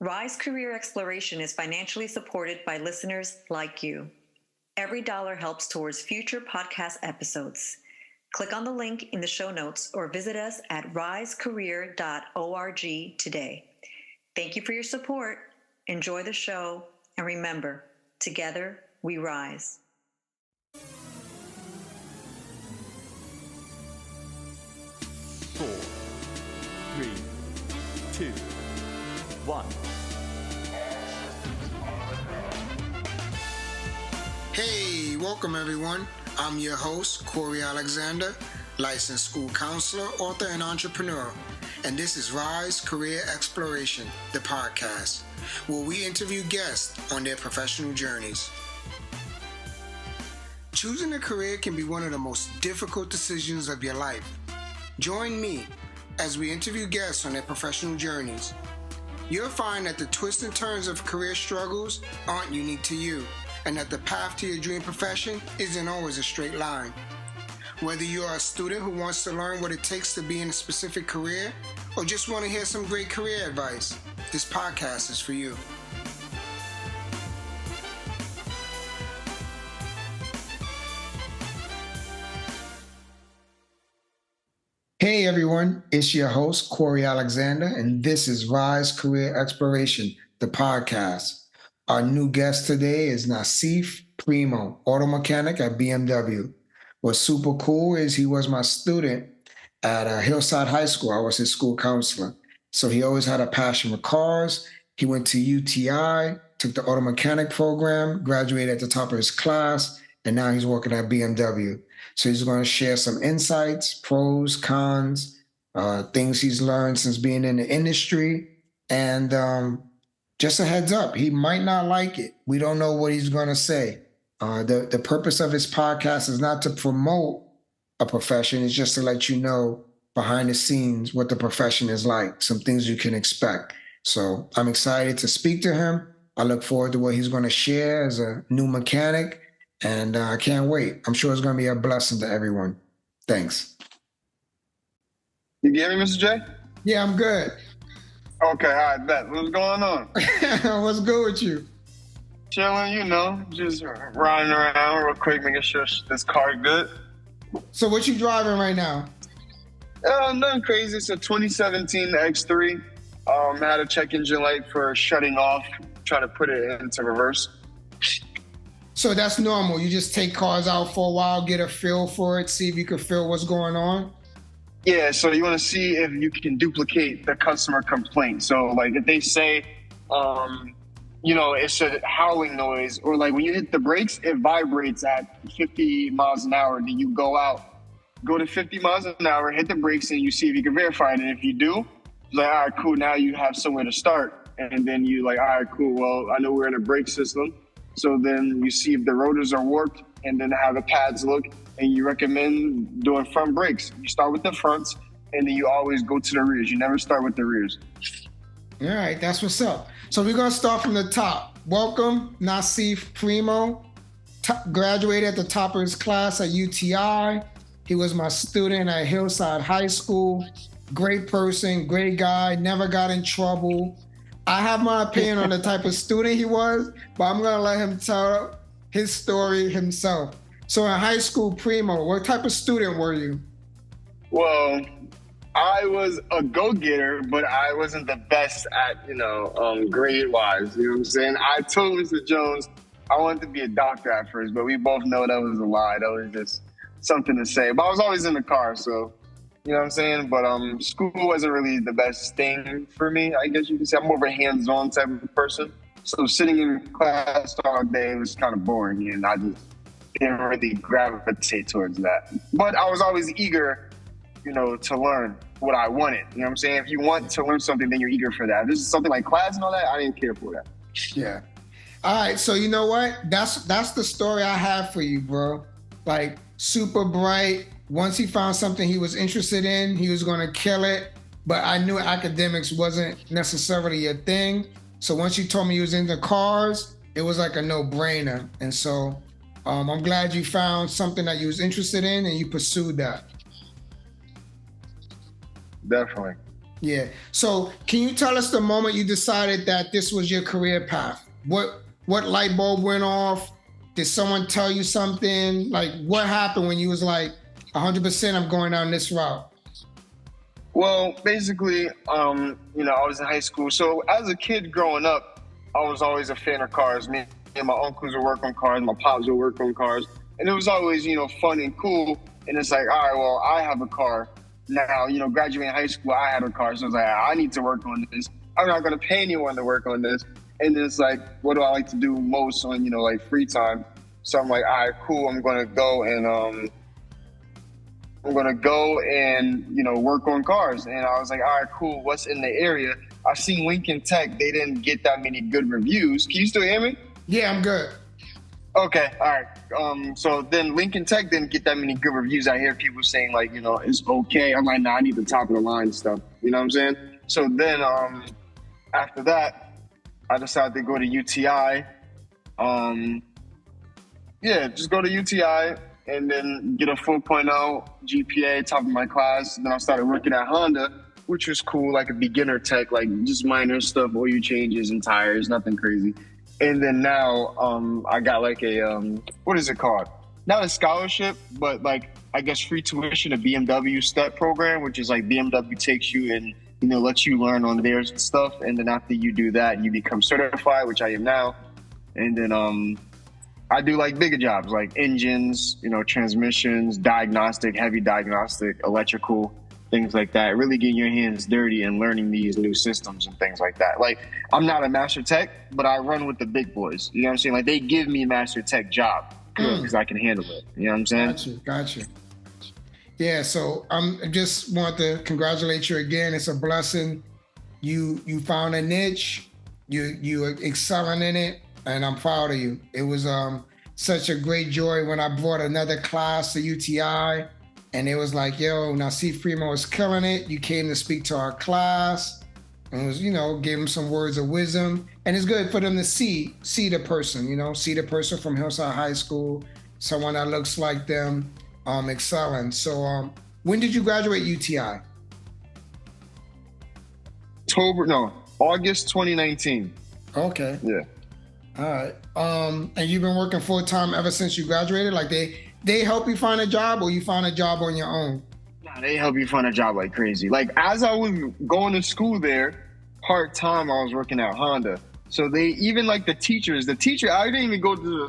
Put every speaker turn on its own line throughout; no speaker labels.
Rise Career Exploration is financially supported by listeners like you. Every dollar helps towards future podcast episodes. Click on the link in the show notes or visit us at risecareer.org today. Thank you for your support. Enjoy the show. And remember, together we rise.
4, 3, 2, 1.
Hey, welcome everyone. I'm your host, Corey Alexander, licensed school counselor, author, and entrepreneur. And this is Rise Career Exploration, the podcast, where we interview guests on their professional journeys. Choosing a career can be one of the most difficult decisions of your life. Join me as we interview guests on their professional journeys. You'll find that the twists and turns of career struggles aren't unique to you, and that the path to your dream profession isn't always a straight line. Whether you are a student who wants to learn what it takes to be in a specific career, or just want to hear some great career advice, this podcast is for you. Hey everyone, it's your host, Corey Alexander, and this is Rise Career Exploration, the podcast. Our new guest today is Naseef Primo, Auto Mechanic at BMW. What's super cool is he was my student at Hillside High School. I was his school counselor. So he always had a passion for cars. He went to UTI, took the Auto Mechanic program, graduated at the top of his class, and now he's working at BMW. So he's going to share some insights, pros, cons, things he's learned since being in the industry. And just a heads up, he might not like it. We don't know what he's going to say. The purpose of his podcast is not to promote a profession. It's just to let you know behind the scenes what the profession is like, some things you can expect. So I'm excited to speak to him. I look forward to what he's going to share as a new mechanic. And I can't wait. I'm sure it's going to be a blessing to everyone. Thanks.
You get me, Mr. J?
Yeah, I'm good.
Okay, all right, bet. What's going on?
What's good with you?
Chilling, just riding around real quick, making sure this car's good.
So what you driving right now?
Nothing crazy. It's a 2017 X3. Had a check engine light for shutting off, trying to put it into reverse.
So that's normal. You just take cars out for a while, get a feel for it, see if you can feel what's going on?
Yeah, so you want to see if you can duplicate the customer complaint. So like if they say, it's a howling noise, or like when you hit the brakes, it vibrates at 50 miles an hour. Then you go to 50 miles an hour, hit the brakes, and you see if you can verify it. And if you do, it's like, all right, cool, now you have somewhere to start. And then you like, all right, cool, well, I know we're in a brake system. So then you see if the rotors are warped, and then how the pads look, and you recommend doing front brakes. You start with the fronts, and then you always go to the rears. You never start with the rears.
All right, that's what's up. So we're going to start from the top. Welcome, Naseef Primo. Graduated at the top of his class at UTI. He was my student at Hillside High School. Great person, great guy, never got in trouble. I have my opinion on the type of student he was, but I'm going to let him tell his story himself. So in high school, Primo, what type of student were you?
Well, I was a go-getter, but I wasn't the best at, grade-wise. You know what I'm saying? I told Mr. Jones I wanted to be a doctor at first, but we both know that was a lie. That was just something to say. But I was always in the car, so... You know what I'm saying? But school wasn't really the best thing for me, I guess you could say. I'm more of a hands-on type of person. So sitting in class all day was kind of boring, and I just didn't really gravitate towards that. But I was always eager, to learn what I wanted. You know what I'm saying? If you want to learn something, then you're eager for that. If this is something like class and all that, I didn't care for that.
Yeah. All right, so you know what? That's the story I have for you, bro. Like, super bright. Once he found something he was interested in, he was going to kill it. But I knew academics wasn't necessarily a thing. So once you told me he was into cars, it was like a no-brainer. And so I'm glad you found something that you was interested in and you pursued that.
Definitely.
Yeah. So can you tell us the moment you decided that this was your career path? What light bulb went off? Did someone tell you something? Like, what happened when you was like, 100% I'm going down this route?
Well, basically, I was in high school. So as a kid growing up, I was always a fan of cars. Me and my uncles would work on cars. My pops would work on cars. And it was always, fun and cool. And it's like, all right, well, I have a car. Now, graduating high school, I had a car. So it's like, I need to work on this. I'm not going to pay anyone to work on this. And then it's like, what do I like to do most on, free time? So I'm like, all right, cool. I'm going to go and work on cars. And I was like, all right, cool. What's in the area? I seen Lincoln Tech. They didn't get that many good reviews. Can you still hear me?
Yeah, I'm good.
Okay, all right. So then Lincoln Tech didn't get that many good reviews. I hear people saying like, it's okay. I'm like, nah, I need the top of the line stuff. You know what I'm saying? So then after that, I decided to go to UTI. Just go to UTI and then get a 4.0 GPA, top of my class. Then I started working at Honda, which was cool, like a beginner tech, like just minor stuff, oil changes and tires, nothing crazy. And then now I got like a, what is it called? Not a scholarship, but like, I guess free tuition, a BMW STEP program, which is like BMW takes you and, lets you learn on their stuff. And then after you do that, you become certified, which I am now. And then I do like bigger jobs, like engines, transmissions, diagnostic, heavy diagnostic, electrical, things like that. Really getting your hands dirty and learning these new systems and things like that. Like, I'm not a master tech, but I run with the big boys. You know what I'm saying? Like, they give me a master tech job because I can handle it. You know what I'm saying?
Got you. Yeah, so I just want to congratulate you again. It's a blessing. You found a niche. You are excelling in it, and I'm proud of you. It was such a great joy when I brought another class to UTI, and it was like, yo, Naseef Primo is killing it. You came to speak to our class, and was, gave them some words of wisdom. And it's good for them to see the person, see the person from Hillside High School, someone that looks like them, excelling. So when did you graduate UTI?
August 2019.
Okay.
Yeah.
All right. And you've been working full time ever since you graduated? Like they help you find a job, or you find a job on your own?
Nah, they help you find a job like crazy. Like, as I was going to school there, part time, I was working at Honda. So they even like the teacher, I didn't even go to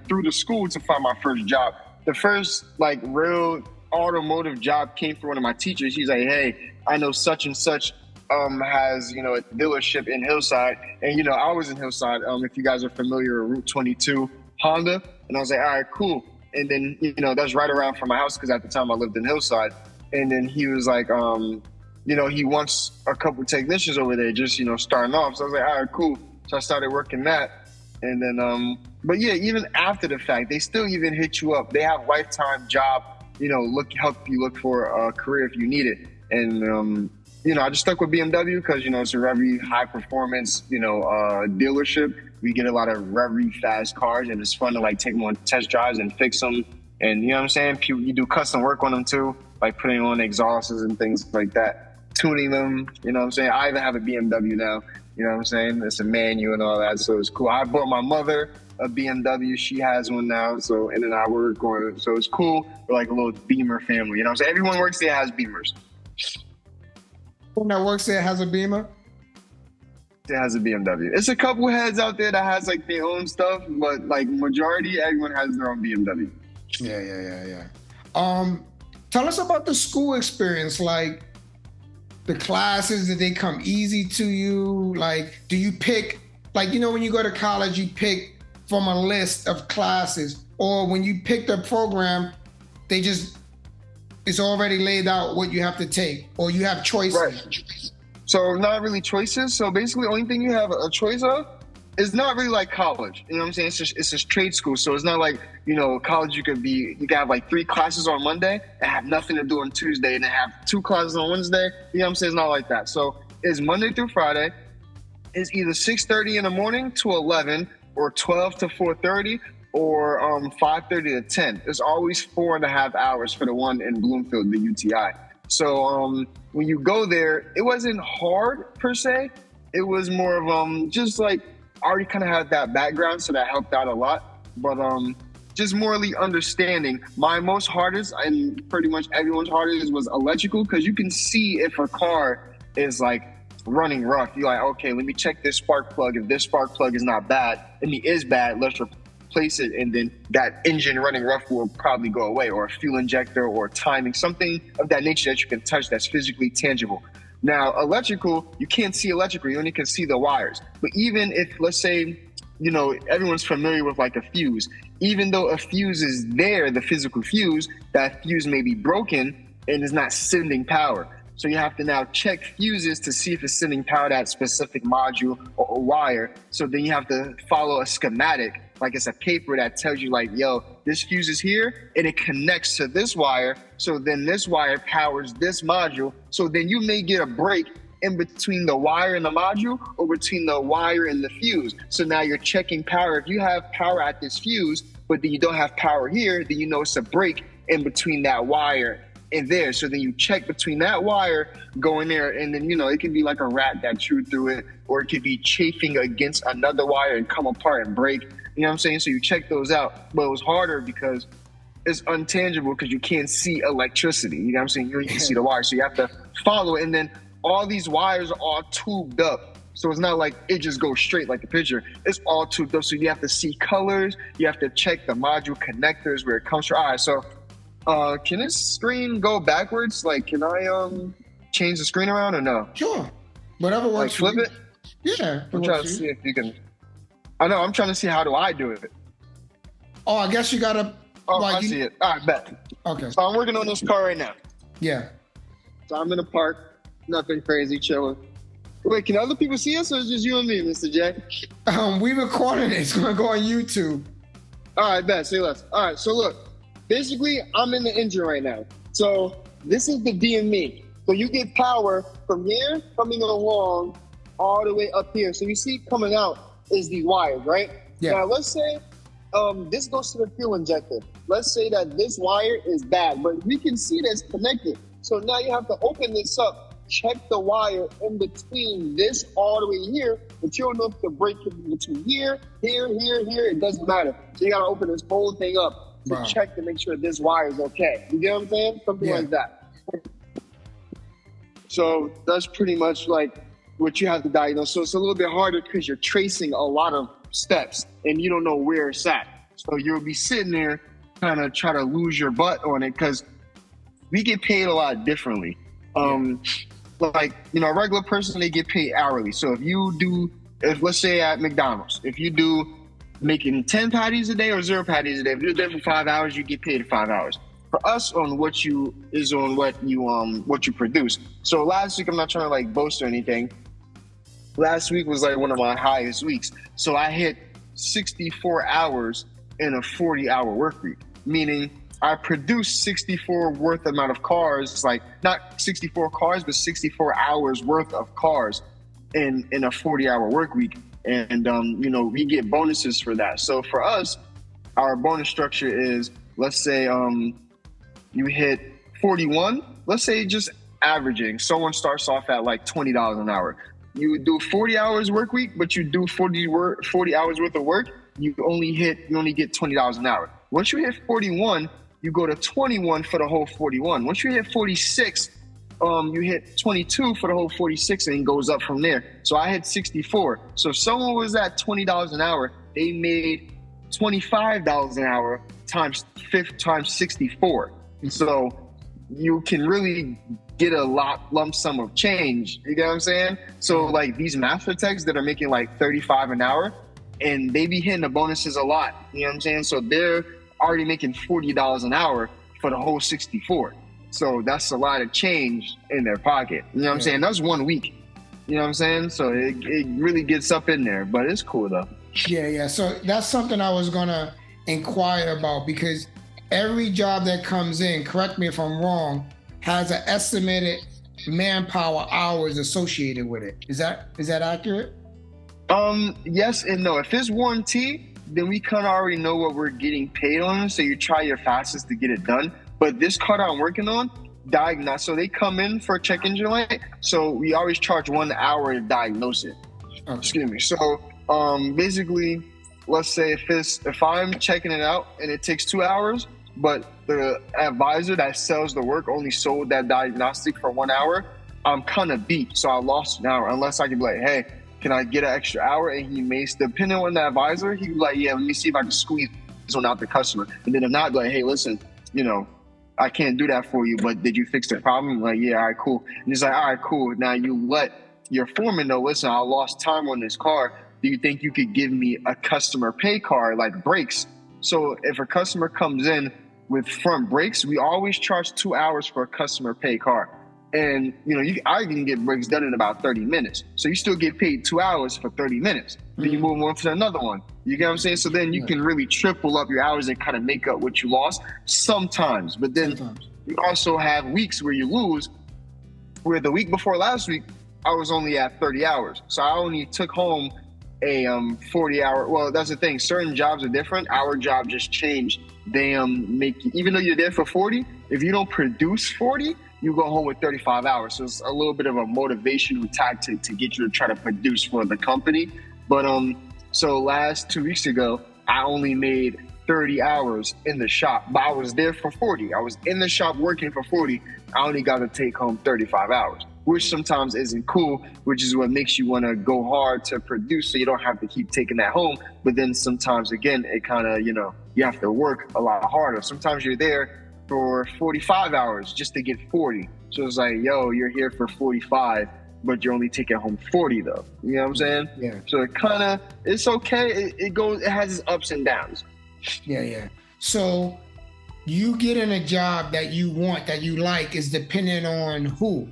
through the school to find my first job. The first like real automotive job came from one of my teachers. He's like, hey, I know such and such has, a dealership in Hillside. And, I was in Hillside. If you guys are familiar with Route 22 Honda. And I was like, all right, cool. And then, that's right around from my house because at the time I lived in Hillside. And then he was like, he wants a couple technicians over there just, starting off. So I was like, all right, cool. So I started working that. And then, but yeah, even after the fact, they still even hit you up. They have lifetime job, help you look for a career if you need it. And, I just stuck with BMW because, it's a very high performance, dealership. We get a lot of very fast cars, and it's fun to like take them on test drives and fix them. And you know what I'm saying? You do custom work on them too, like putting on exhausts and things like that, tuning them. You know what I'm saying? I even have a BMW now. You know what I'm saying? It's a manual and all that, so it's cool. I bought my mother a BMW. She has one now, so and then I work on it. So it's cool. We're like a little Beamer family. You know what I'm saying? Everyone works there has Beamers.
Everyone that works there has a Beamer?
It has a BMW. It's a couple heads out there that has like their own stuff, but like majority, everyone has their own BMW.
Yeah. Tell us about the school experience. Like, the classes, did they come easy to you? Like, do you pick, like, when you go to college, you pick from a list of classes, or when you pick the program, it's already laid out what you have to take, or you have choices?
Right. So not really choices. So basically the only thing you have a choice of is not really like college. You know what I'm saying? It's just trade school. So it's not like, college you can have like 3 classes on Monday and have nothing to do on Tuesday and then have 2 classes on Wednesday. You know what I'm saying? It's not like that. So it's Monday through Friday. It's either 6:30 in the morning to 11 or 12 to 4:30 or 5:30 to 10. It's always 4.5 hours for the one in Bloomfield, the UTI. So when you go there, it wasn't hard per se. It was more of just like I already kind of had that background, so that helped out a lot. But just morally understanding. My most hardest, and pretty much everyone's hardest, was electrical, because you can see if a car is like running rough. You're like, okay, let me check this spark plug. If this spark plug is not bad, and it is bad, let's replace it, and then that engine running rough will probably go away, or a fuel injector or timing, something of that nature that you can touch that's physically tangible. Now, electrical, you can't see electrical, you only can see the wires. But even if, let's say, you know, everyone's familiar with like a fuse. Even though a fuse is there, the physical fuse, that fuse may be broken and is not sending power. So you have to now check fuses to see if it's sending power to that specific module or wire. So then you have to follow a schematic, like it's a paper that tells you like, yo, this fuse is here and it connects to this wire. So then this wire powers this module. So then you may get a break in between the wire and the module, or between the wire and the fuse. So now you're checking power. If you have power at this fuse, but then you don't have power here, then you know it's a break in between that wire and there. So then you check between that wire, go in there, and then, you know, it could be like a rat that chewed through it, or it could be chafing against another wire and come apart and break. You know what I'm saying? So you check those out. But it was harder because it's untangible, because you can't see electricity. You know what I'm saying? You don't even see the wire. So you have to follow it, and then all these wires are all tubed up. So it's not like it just goes straight like the picture. It's all tubed up. So you have to see colors. You have to check the module connectors where it comes from. All right, so can this screen go backwards? Like, can I change the screen around or no?
Sure. Whatever works.
Like flip it?
Yeah.
I'm trying to see if you can. I know, I'm trying to see how do I do it.
Oh, I guess you gotta.
Oh, I see it. All right, bet.
Okay.
So I'm working on this car right now.
Yeah.
So I'm in a park. Nothing crazy, chilling. Wait, can other people see us, or is it just you and me, Mr. J?
We recording it. It's gonna go on YouTube.
All right, bet. Say less. All right, so look. Basically, I'm in the engine right now. So this is the DME. So you get power from here, coming along, all the way up here. So you see coming out is the wires, right?
Yeah.
Now, let's say this goes to the fuel injector. Let's say that this wire is bad, but we can see that it's connected. So now you have to open this up, check the wire in between this all the way here, but you don't know if the break is between here, it doesn't matter. So you gotta open this whole thing up to check to make sure this wire is okay. You get what I'm saying? Something like that. So that's pretty much like what you have to diagnose. So it's a little bit harder because you're tracing a lot of steps and you don't know where it's at. So you'll be sitting there kind of try to lose your butt on it, because we get paid a lot differently. Like, you know, a regular person, they get paid hourly. So if let's say at McDonald's, if you do making 10 patties a day or 0 patties a day, if you're there for 5 hours, you get paid 5 hours. For us, on what you produce. So last week, I'm not trying to like boast or anything. Last week was like one of my highest weeks. So I hit 64 hours in a 40-hour work week, meaning I produced 64 worth amount of cars, like not 64 cars, but 64 hours worth of cars in a 40-hour work week. And, you know, we get bonuses for that. So for us, our bonus structure is, let's say you hit 41, let's say just averaging, someone starts off at like $20 an hour. You do 40 hours work week, but you do 40 hours worth of work, you only get $20 an hour. Once you hit 41, you go to 21 for the whole 41. Once you hit 46, you hit 22 for the whole 46, and it goes up from there. So I hit 64. So if someone was at $20 an hour, they made $25 an hour times 64. So you can really get a lump sum of change. You get what I'm saying? So like these master techs that are making like 35 an hour, and they be hitting the bonuses a lot. You know what I'm saying? So they're already making $40 an hour for the whole 64. So that's a lot of change in their pocket. You know what I'm saying? That's 1 week. You know what I'm saying? So it really gets up in there, but it's cool though.
Yeah. So that's something I was going to inquire about, because every job that comes in, correct me if I'm wrong, has an estimated manpower hours associated with it. Is that accurate?
Yes and no. If it's warranty, then we kind of already know what we're getting paid on. So you try your fastest to get it done. But this car that I'm working on, diagnose. So they come in for a check engine light. So we always charge 1 hour to diagnose it.
Okay.
Excuse me. So basically, let's say if I'm checking it out and it takes 2 hours, but the advisor that sells the work only sold that diagnostic for 1 hour, I'm kind of beat. So I lost an hour, unless I can be like, hey, can I get an extra hour? And he may, depending on the advisor, he'd be like, yeah, let me see if I can squeeze this one out the customer. And then if not, like, hey, listen, I can't do that for you, but did you fix the problem? Like, yeah, all right, cool. And he's like, all right, cool. Now you let your foreman know, listen, I lost time on this car. Do you think you could give me a customer pay card, like brakes? So if a customer comes in with front brakes, we always charge 2 hours for a customer pay car. And, I can get brakes done in about 30 minutes. So you still get paid 2 hours for 30 minutes. Then you move on to another one. You get what I'm saying? So then you can really triple up your hours and kind of make up what you lost sometimes. But then you also have weeks where you lose, where the week before last week, I was only at 30 hours. So I only took home a 40-hour. Well, that's the thing. Certain jobs are different. Our job just changed. They make you, even though you're there for 40, if you don't produce 40, you go home with 35 hours. So it's a little bit of a motivational tactic to get you to try to produce for the company. But so last 2 weeks ago, I only made 30 hours in the shop, but I was there for 40. I was in the shop working for 40. I only got to take home 35 hours, which sometimes isn't cool, which is what makes you want to go hard to produce so you don't have to keep taking that home. But then sometimes, again, it kind of, you have to work a lot harder. Sometimes you're there for 45 hours just to get 40. So it's like, yo, you're here for 45, but you're only taking home 40 though. You know what I'm saying?
Yeah.
So it's okay. It has its ups and downs.
Yeah. So you getting a job that you want, that you like, is dependent on who?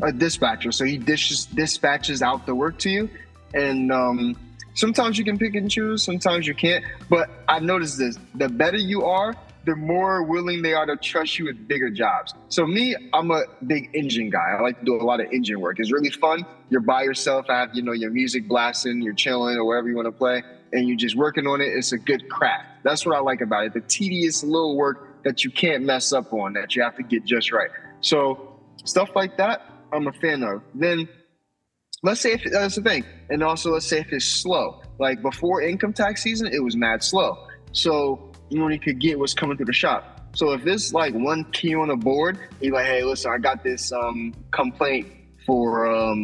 A dispatcher. So he dispatches out the work to you. And sometimes you can pick and choose, sometimes you can't. But I've noticed this, the better you are, the more willing they are to trust you with bigger jobs. So me, I'm a big engine guy. I like to do a lot of engine work. It's really fun. You're by yourself, have your music blasting, you're chilling or whatever you want to play, and you're just working on it. It's a good craft. That's what I like about it. The tedious little work that you can't mess up on, that you have to get just right. So stuff like that, I'm a fan of. Then let's say if that's the thing. And also let's say if it's slow. Like before income tax season, it was mad slow. So you only could get what's coming through the shop. So if it's like one key on the board, you're like, hey, listen, I got this complaint for,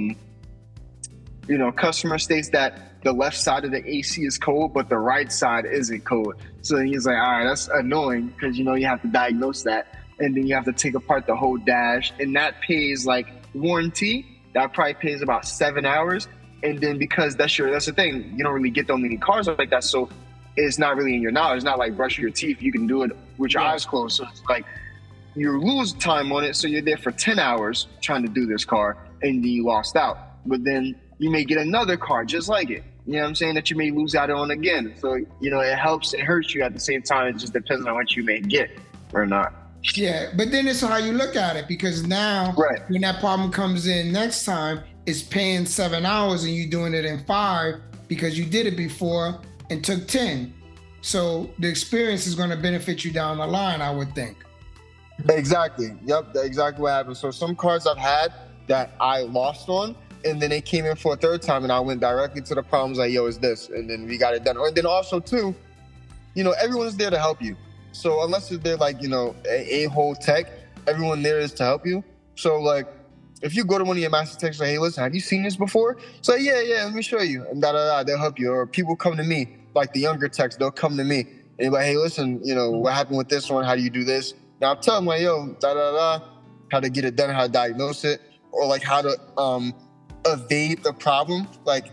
customer states that the left side of the AC is cold, but the right side isn't cold. So he's like, all right, that's annoying because, you have to diagnose that. And then you have to take apart the whole dash. And that pays like warranty. That probably pays about 7 hours. And then because that's the thing, you don't really get that many cars like that. So it's not really in your knowledge. It's not like brushing your teeth. You can do it with your eyes closed. So it's like you lose time on it. So you're there for 10 hours trying to do this car and then you lost out. But then you may get another car just like it. You know what I'm saying? That you may lose out on again. So, it helps, it hurts you at the same time. It just depends on what you may get or not.
Yeah, but then it's how you look at it, because now when that problem comes in next time, it's paying 7 hours and you doing it in 5 because you did it before and took 10. So the experience is going to benefit you down the line, I would think.
Exactly. Yep, that's exactly what happened. So some cars I've had that I lost on, and then they came in for a third time and I went directly to the problems like, yo, it's this. And then we got it done. And then also too, everyone's there to help you. So unless they're like, a whole tech, everyone there is to help you. So like, if you go to one of your master techs, like, hey, listen, have you seen this before? It's like, yeah, let me show you. And they'll help you. Or people come to me, like the younger techs, they'll come to me. And they're like, hey, listen, what happened with this one? How do you do this? Now I'll tell them like, yo, how to get it done, how to diagnose it, or like how to evade the problem. Like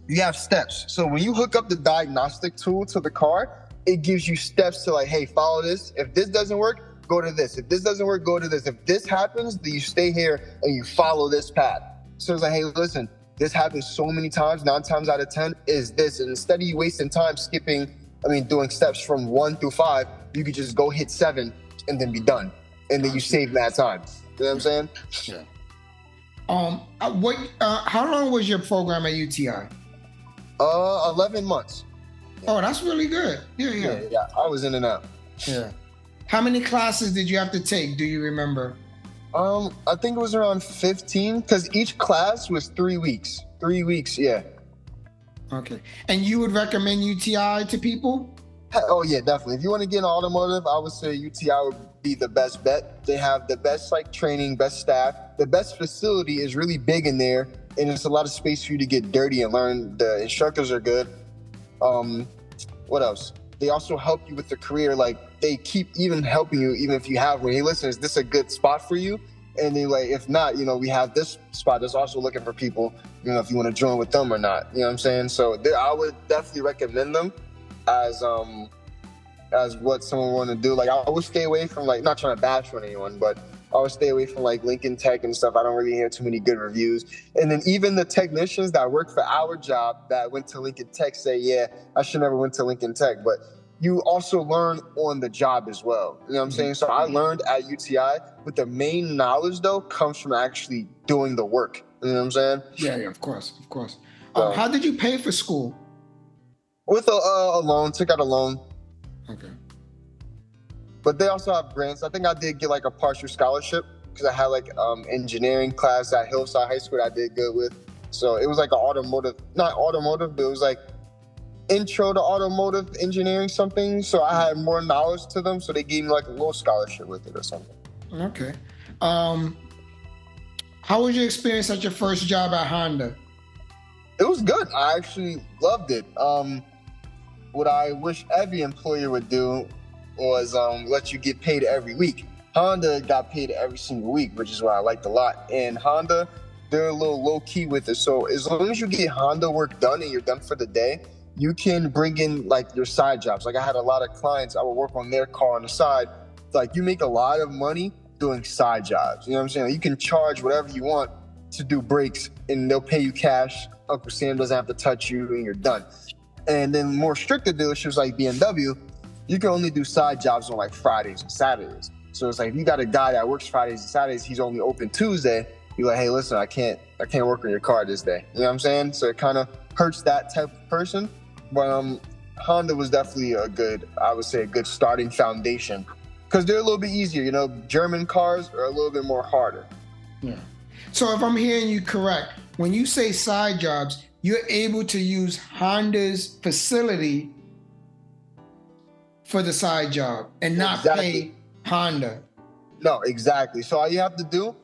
you have steps. So when you hook up the diagnostic tool to the car, it gives you steps to like, hey, follow this. If this doesn't work, go to this. If this doesn't work, go to this. If this happens, then you stay here and you follow this path. So it's like, hey, listen, this happens so many times, 9 times out of 10 is this. And instead of you wasting time doing steps from 1 through 5, you could just go hit 7 and then be done. And then you save that time. You know what I'm saying?
Yeah. How long was your program at UTI?
11 months.
Oh, that's really good. Yeah.
I was in and out.
Yeah. How many classes did you have to take? Do you remember?
I think it was around 15 because each class was 3 weeks. 3 weeks, yeah.
Okay. And you would recommend UTI to people?
Oh yeah, definitely. If you want to get in automotive, I would say UTI would be the best bet. They have the best like training, best staff. The best facility is really big in there, and there's a lot of space for you to get dirty and learn. The instructors are good. What else? They also help you with the career. Like they keep even helping you, even if you have one. Hey, listen, is this a good spot for you? And they like, if not, we have this spot that's also looking for people. If you want to join with them or not. You know what I'm saying? So I would definitely recommend them as what someone want to do. Like I would stay away from not trying to bash on anyone, but I would stay away from Lincoln Tech and stuff. I don't really hear too many good reviews. And then even the technicians that work for our job that went to Lincoln Tech say, yeah, I should never went to Lincoln Tech. But you also learn on the job as well. You know what I'm saying? So I learned at UTI, but the main knowledge though comes from actually doing the work. You know what I'm saying?
Yeah, of course. How did you pay for school?
With a loan, took out a loan.
Okay.
But they also have grants. I think I did get a partial scholarship because I had engineering class at Hillside High School that I did good with. So it was an automotive, not automotive, but it was intro to automotive engineering something. So I had more knowledge to them. So they gave me a little scholarship with it or something.
Okay. How was your experience at your first job at Honda?
It was good. I actually loved it. What I wish every employer would do was let you get paid every week. Honda got paid every single week, which is what I liked a lot. And Honda, they're a little low key with it. So as long as you get Honda work done and you're done for the day, you can bring in your side jobs. I had a lot of clients, I would work on their car on the side. You make a lot of money doing side jobs. You know what I'm saying? You can charge whatever you want to do brakes and they'll pay you cash. Uncle Sam doesn't have to touch you and you're done. And then more stricter dealerships like BMW, you can only do side jobs on Fridays and Saturdays. So it's if you got a guy that works Fridays and Saturdays, he's only open Tuesday. You're hey, listen, I can't work on your car this day. You know what I'm saying? So it kind of hurts that type of person. But Honda was definitely a good starting foundation because they're a little bit easier. German cars are a little bit more harder.
Yeah. So if I'm hearing you correct, when you say side jobs, you're able to use Honda's facility for the side job and not pay Honda.
No, exactly. So all you have to do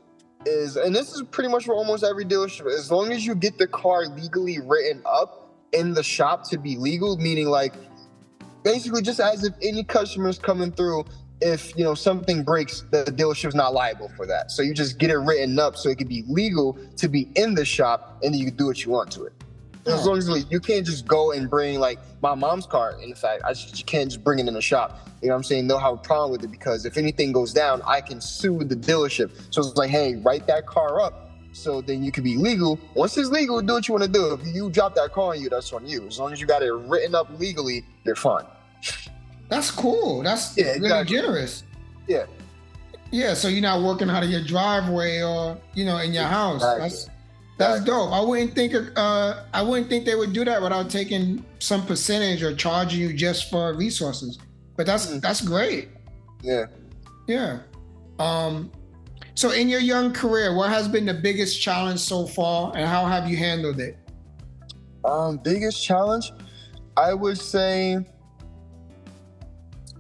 is, and this is pretty much for almost every dealership, as long as you get the car legally written up in the shop to be legal, meaning basically just as if any customers coming through, if something breaks, the dealership's not liable for that. So you just get it written up so it can be legal to be in the shop and then you can do what you want to it. As long as you can't just go and bring my mom's car. In fact, you can't just bring it in the shop. You know what I'm saying? They'll have a problem with it because if anything goes down, I can sue the dealership. So it's hey, write that car up so then you can be legal. Once it's legal, do what you want to do. If you drop that car on you, that's on you. As long as you got it written up legally, you're fine.
That's cool. That's really generous.
Yeah.
Yeah, so you're not working out of your driveway or in your house.
Exactly.
That's dope. I wouldn't think they would do that without taking some percentage or charging you just for resources. But that's great.
Yeah.
Yeah. So in your young career, what has been the biggest challenge so far and how have you handled it?
Biggest challenge, I would say,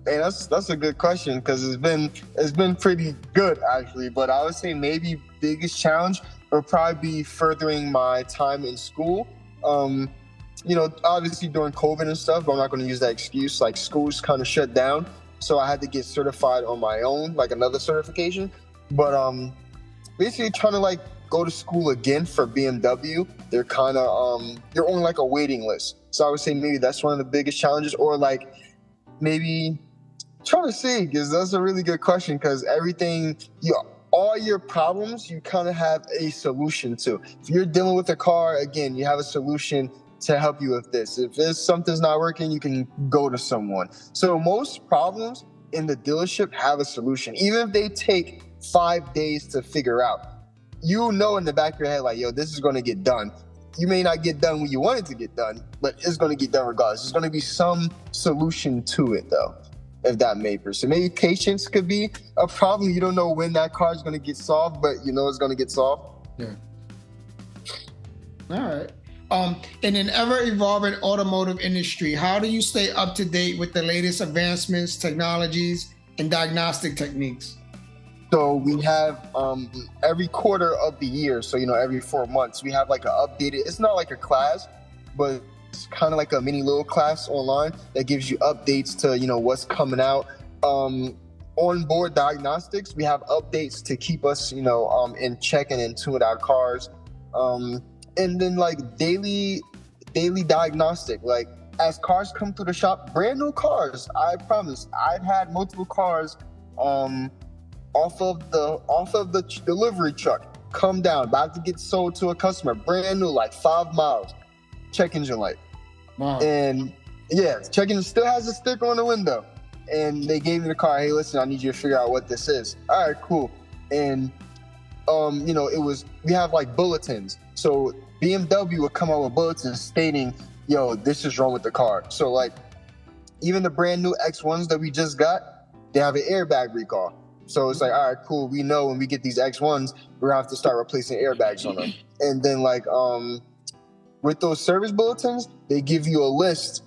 that's a good question because it's been pretty good actually. But I would say maybe biggest challenge would probably be furthering my time in school. Obviously during COVID and stuff, but I'm not going to use that excuse. Schools kind of shut down, so I had to get certified on my own, another certification. But basically trying to go to school again for BMW. They're kind of you're on a waiting list. So I would say maybe that's one of the biggest challenges, or maybe trying to see, because that's a really good question. Because all your problems, you kind of have a solution to. If you're dealing with a car, again, you have a solution to help you with this. If something's not working, you can go to someone. So most problems in the dealership have a solution, even if they take 5 days to figure out. In the back of your head, yo, this is going to get done. You may not get done when you want it to get done, but it's going to get done regardless. There's going to be some solution to it, though. if that makes sense. Maybe patience could be a problem. You don't know when that car is going to get solved, but you know it's going to get solved.
Yeah. All right. In an ever-evolving automotive industry, how do you stay up to date with the latest advancements, technologies, and diagnostic techniques?
So we have every quarter of the year, so every 4 months, we have like an updated. It's not like a class, but it's kind of like a mini little class online that gives you updates to what's coming out. Onboard diagnostics, we have updates to keep us in check and in tune with our cars. And then like daily diagnostic, like as cars come through the shop, brand new cars. I promise. I've had multiple cars off of the delivery truck come down, about to get sold to a customer, brand new, like 5 miles, check engine light.
Wow.
And yeah, check engine still has a sticker on the window. And they gave me the car. Hey, listen, I need you to figure out what this is. All right, cool. And we have like bulletins. So BMW would come out with bulletins stating, yo, this is wrong with the car. So like even the brand new X1s that we just got, they have an airbag recall. So it's like, all right, cool. We know when we get these X1s, we're gonna have to start replacing airbags on them. And then like with those service bulletins, they give you a list.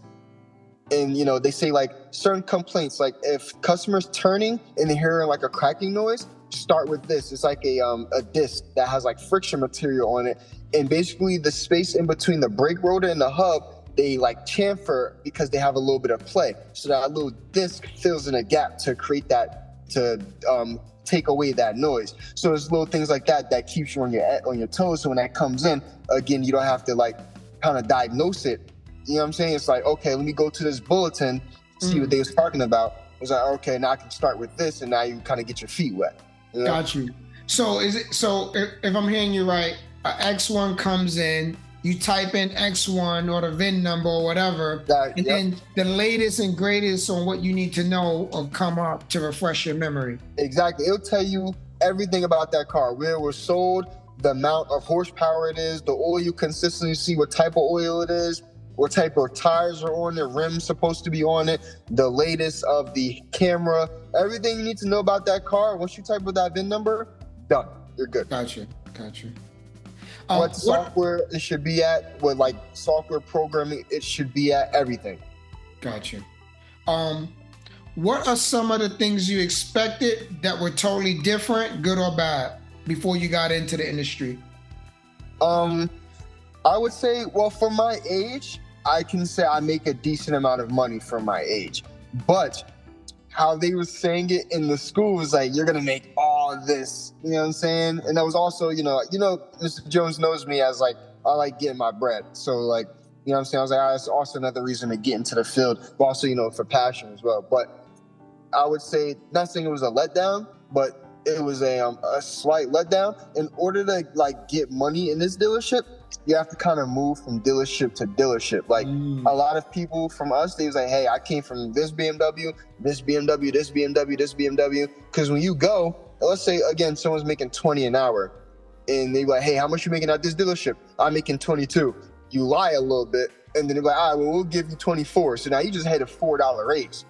And they say like certain complaints, like if customers turning and they hear like a cracking noise, start with this. It's like a disc that has like friction material on it, and basically the space in between the brake rotor and the hub, they like chamfer because they have a little bit of play. So that little disc fills in a gap to create that, to take away that noise. So it's little things like that keeps you on your toes. So when that comes in, again, you don't have to like kind of diagnose it. You know what I'm saying? It's like, okay, let me go to this bulletin, see what they was talking about. It's like, okay, now I can start with this, and now you kind of get your feet wet. You know?
Got you. So if I'm hearing you right, X1 comes in, you type in X1 or the VIN number or whatever, then the latest and greatest on what you need to know will come up to refresh your memory.
Exactly. It'll tell you everything about that car, where it was sold, the amount of horsepower it is, the oil consistency, what type of oil it is, what type of tires are on it, rims supposed to be on it, the latest of the camera, everything you need to know about that car. Once you type with that VIN number, done. You're good.
Gotcha.
What software it should be at, what like software programming it should be at, everything.
Gotcha. What are some of the things you expected that were totally different, good or bad, before you got into the industry?
I would say, well, for my age, I can say I make a decent amount of money for my age. But how they were saying it in the school was like, you're going to make all this, you know what I'm saying? And that was also, Mr. Jones knows me as like, I like getting my bread. So like, you know what I'm saying? I was like, that's also another reason to get into the field, but also, for passion as well. But I would say, not saying it was a letdown, but it was a slight letdown. In order to like get money in this dealership, you have to kind of move from dealership to dealership. Like a lot of people from us, they was like, hey, I came from this BMW, this BMW, this BMW, this BMW. Because when you go, let's say, again, someone's making 20 an hour. And they be like, hey, how much you making at this dealership? I'm making 22. You lie a little bit. And then they're like, all right, well, we'll give you 24. So now you just had a $4 raise.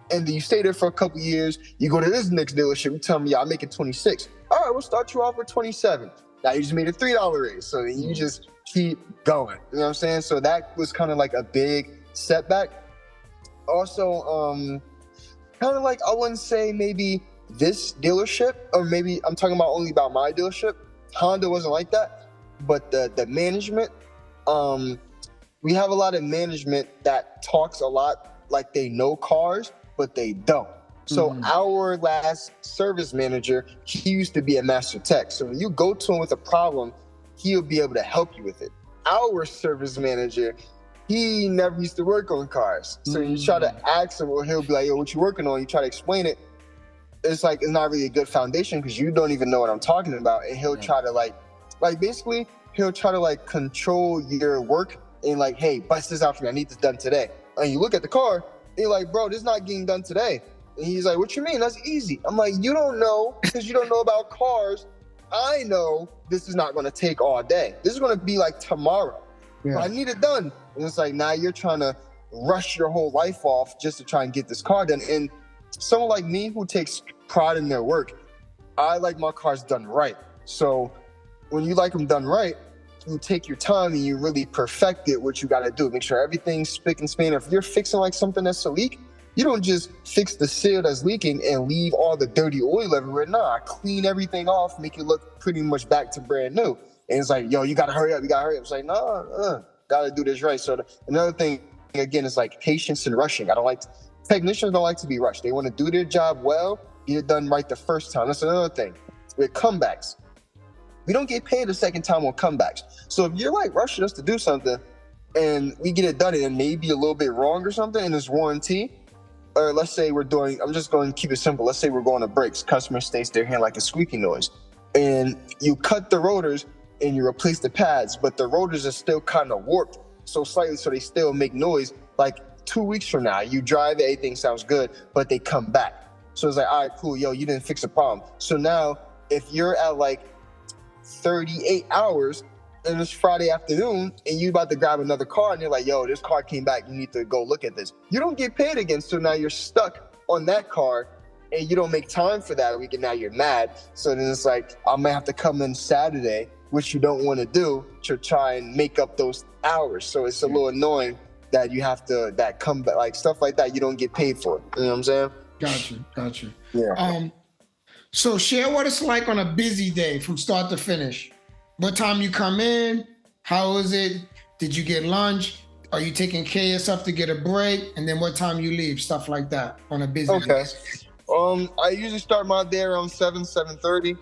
And then you stay there for a couple years. You go to this next dealership. You tell me, yeah, I'm making 26. All right, we'll start you off with 27. Now you just made a $3 raise. So then you just keep going. You know what I'm saying? So that was kind of like a big setback. Also, kind of like, I wouldn't say maybe this dealership, or maybe I'm talking about only about my dealership. Honda wasn't like that. But the management, we have a lot of management that talks a lot like they know cars, but they don't. So our last service manager, he used to be a master tech. So when you go to him with a problem, he'll be able to help you with it. Our service manager, he never used to work on cars. So you try to ask him, or he'll be like, yo, what you working on? You try to explain it. It's like, it's not really a good foundation because you don't even know what I'm talking about. And he'll try to basically, he'll try to like control your work and like, hey, bust this out for me. I need this done today. And you look at the car, and you're like, bro, this is not getting done today. And he's like, what you mean? That's easy. I'm like, you don't know because you don't know about cars. I know this is not going to take all day. This is going to be like tomorrow. Yeah. I need it done. And it's like, now you're trying to rush your whole life off just to try and get this car done. And someone like me who takes pride in their work, I like my cars done right. So when you like them done right, you take your time and you really perfect it, what you got to do. Make sure everything's spick and span. If you're fixing like something that's a leak, you don't just fix the seal that's leaking and leave all the dirty oil everywhere. Nah, I clean everything off, make it look pretty much back to brand new. And it's like, yo, you got to hurry up. You got to hurry up. It's like, no, got to do this right. So another thing, again, is like patience and rushing. Technicians don't like to be rushed. They want to do their job well, get it done right the first time. That's another thing. With comebacks, we don't get paid the second time on comebacks. So if you're like rushing us to do something and we get it done and it may be a little bit wrong or something and it's warranty, or let's say I'm just going to keep it simple. Let's say we're going to brakes. Customer states they're hearing like a squeaky noise. And you cut the rotors and you replace the pads, but the rotors are still kind of warped so slightly so they still make noise. Like 2 weeks from now, you drive it, everything sounds good, but they come back. So it's like, all right, cool, yo, you didn't fix the problem. So now if you're at like 38 hours and it's Friday afternoon and you about to grab another car and you're like, yo, this car came back, you need to go look at this. You don't get paid again, so now you're stuck on that car and you don't make time for that week and now you're mad. So then it's like, I might have to come in Saturday, which you don't want to do, to try and make up those hours. So it's a little annoying that you have to, that come back, like stuff like that, you don't get paid for. You know what I'm saying?
Gotcha.
Yeah.
So share what it's like on a busy day from start to finish. What time you come in? How is it? Did you get lunch? Are you taking care of yourself to get a break? And then what time you leave? Stuff like that on a busy day.
I usually start my day around 7:30.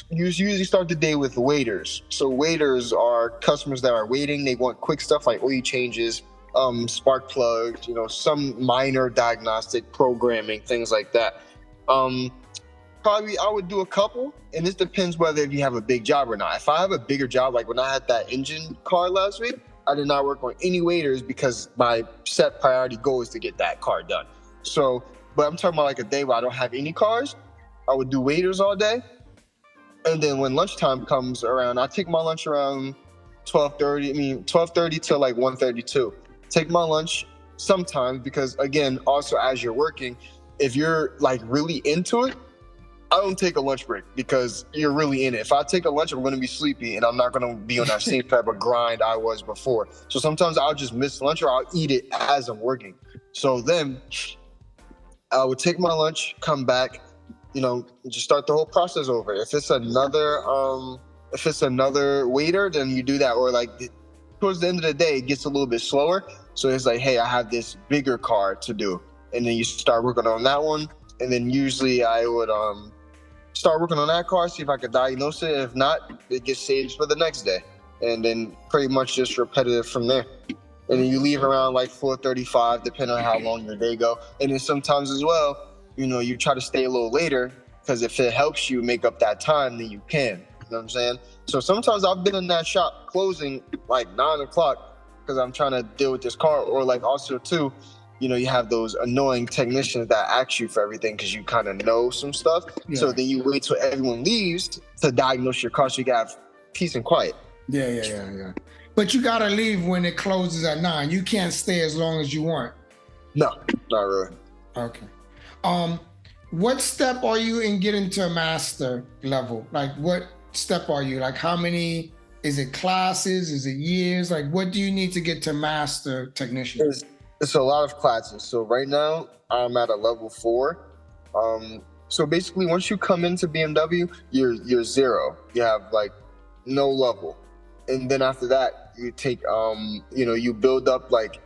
You usually start the day with waiters. So waiters are customers that are waiting. They want quick stuff like oil changes, spark plugs, some minor diagnostic programming, things like that. Probably I would do a couple, and this depends whether if you have a big job or not. If I have a bigger job, like when I had that engine car last week, I did not work on any waiters because my set priority goal is to get that car done. So, but I'm talking about like a day where I don't have any cars, I would do waiters all day. And then when lunchtime comes around, I take my lunch around 12:30 to like 1:32. Take my lunch sometimes because, again, also as you're working, if you're like really into it, I don't take a lunch break because you're really in it. If I take a lunch, I'm going to be sleepy and I'm not going to be on that same type of grind I was before. So sometimes I'll just miss lunch or I'll eat it as I'm working. So then I would take my lunch, come back, just start the whole process over. If it's another waiter, then you do that. Or like towards the end of the day, it gets a little bit slower. So it's like, hey, I have this bigger car to do. And then you start working on that one. And then usually I would start working on that car, see if I could diagnose it. If not, it gets saved for the next day. And then pretty much just repetitive from there. And then you leave around like 4:35, depending on how long your day go. And then sometimes as well, you try to stay a little later because if it helps you make up that time, then you can. You know what I'm saying? So sometimes I've been in that shop closing like 9 o'clock because I'm trying to deal with this car. Or like also too, you have those annoying technicians that ask you for everything because you kind of know some stuff. Yeah. So then you wait till everyone leaves to diagnose your car so you can have peace and quiet.
Yeah. But you got to leave when it closes at 9. You can't stay as long as you want.
No, not really.
Okay. What step are you in getting to a master level? Like what step are you? Like how many, is it classes? Is it years? Like what do you need to get to master technician?
It's a lot of classes. So right now I'm at a level 4. So basically once you come into BMW, you're 0. You have like no level. And then after that you take, you build up like,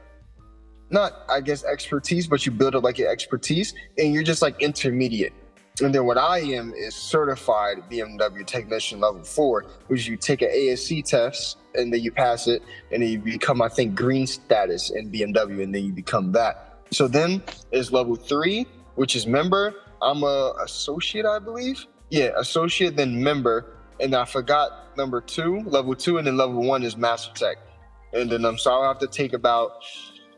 not, I guess, expertise, but you build up like your expertise and you're just like intermediate. And then what I am is certified BMW technician level 4, which you take an ASC test and then you pass it and then you become, I think, green status in BMW and then you become that. So then is level 3, which is member. I'm a associate, I believe. Yeah, associate, then member. And I forgot level 2, and then level 1 is master tech. And then so I'll have to take about,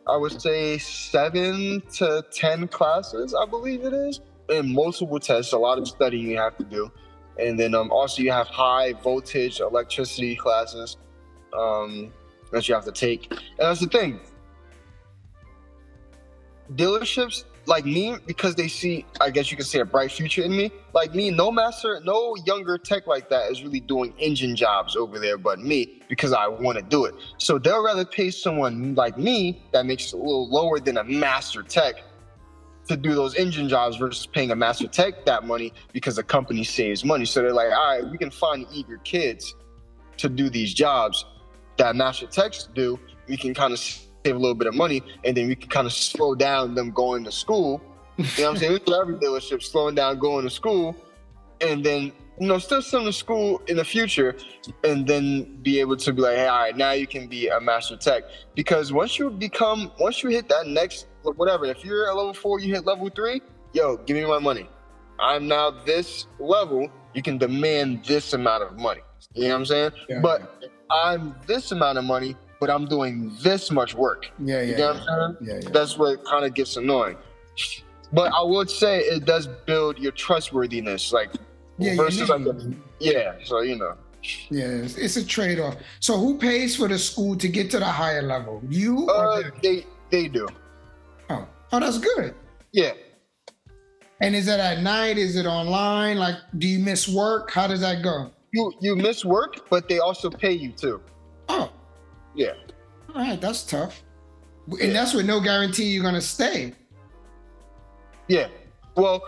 I would say 7 to 10 classes, I believe it is, and multiple tests, a lot of studying you have to do. And then also you have high voltage electricity classes that you have to take. And that's the thing. Dealerships, like me, because they see, I guess you could say, a bright future in me. Like me, no younger tech like that is really doing engine jobs over there but me, because I want to do it. So they'll rather pay someone like me that makes a little lower than a master tech to do those engine jobs versus paying a master tech that money, because the company saves money. So they're like, all right, we can find eager kids to do these jobs that master techs do. We can kind of save a little bit of money, and then we can kind of slow down them going to school. You know what I'm saying? With every dealership, slowing down going to school, and then, still send them to school in the future, and then be able to be like, hey, all right, now you can be a master tech. Because once you hit that next, whatever, if you're a level 4, you hit level 3, yo, give me my money. I'm now this level, you can demand this amount of money. You know what I'm saying? Yeah. But I'm this amount of money, but I'm doing this much work. Yeah. You know what I'm saying? Yeah. That's what kind of gets annoying. But I would say it does build your trustworthiness, like versus so
Yeah, it's a trade-off. So who pays for the school to get to the higher level? You or them?
They do.
Oh, that's good.
Yeah.
And is it at night? Is it online? Like, do you miss work? How does that go?
You miss work, but they also pay you too.
Oh.
Yeah.
All right, that's tough. And that's with no guarantee you're going to stay.
Yeah. Well,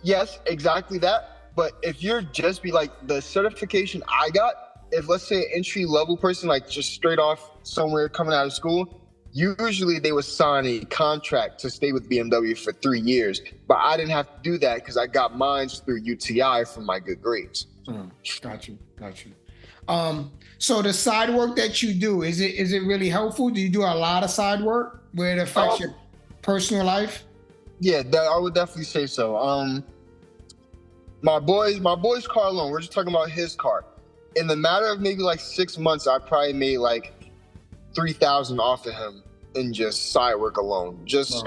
yes, exactly that. But if you're just be like the certification I got, if let's say an entry level person, like just straight off somewhere coming out of school, usually they would sign a contract to stay with BMW for 3 years. But I didn't have to do that because I got mine through UTI from my good grades.
Got you. So the side work that you do, is it really helpful? Do you do a lot of side work where it affects your personal life?
Yeah, I would definitely say so. My boy's car alone, we're just talking about his car. In the matter of maybe like 6 months, I probably made like $3,000 off of him in just side work alone. Just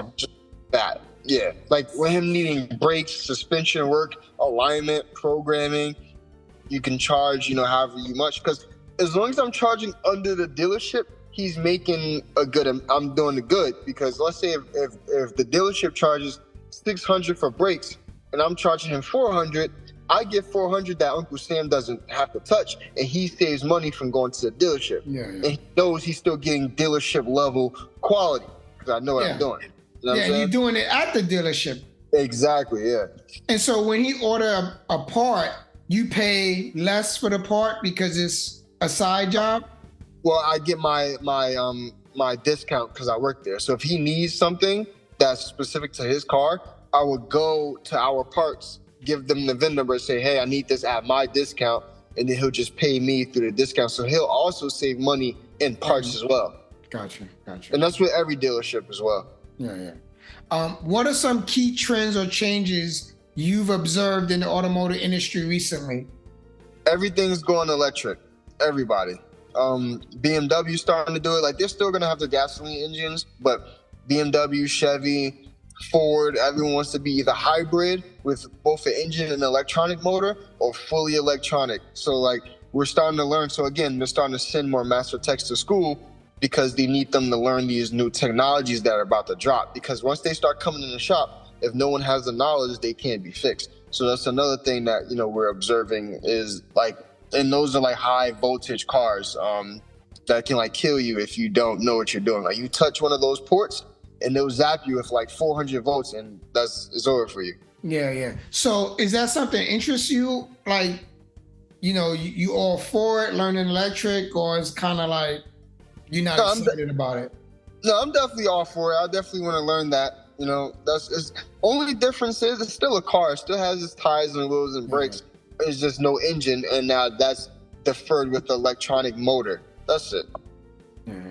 that. Yeah. Like with him needing brakes, suspension work, alignment, programming, you can charge, however much. Because as long as I'm charging under the dealership, he's making I'm doing the good. Because let's say if the dealership charges $600 for brakes and I'm charging him $400, I get $400 that Uncle Sam doesn't have to touch, and he saves money from going to the dealership. Yeah. And he knows he's still getting dealership level quality because I know what I'm doing. You know what I'm saying?
You're doing it at the dealership.
Exactly. Yeah.
And so when he order a part, you pay less for the part because it's a side job?
Well, I get my discount because I work there. So if he needs something that's specific to his car, I would go to our parts, give them the VIN number, and say, hey, I need this at my discount, and then he'll just pay me through the discount. So he'll also save money in parts as well.
Gotcha.
And that's with every dealership as well.
Yeah. What are some key trends or changes you've observed in the automotive industry recently?
Everything's going electric. Everybody. BMW starting to do it. Like, they're still going to have the gasoline engines, but BMW, Chevy, Ford, everyone wants to be either hybrid with both an engine and electronic motor or fully electronic. So, like, we're starting to learn. So, again, they're starting to send more master techs to school because they need them to learn these new technologies that are about to drop. Because once they start coming in the shop, if no one has the knowledge, they can't be fixed. So that's another thing that, we're observing is, like, and those are like high voltage cars that can like kill you if you don't know what you're doing. Like, you touch one of those ports and they'll zap you with like 400 volts and it's over for you.
Yeah. So is that something that interests you? Like, you all for it, learning electric, or it's kind of like you're not excited about it?
No, I'm definitely all for it. I definitely want to learn that. That's only difference is it's still a car. It still has its tires and wheels and brakes. It's just no engine, and now that's deferred with the electronic motor. That's it.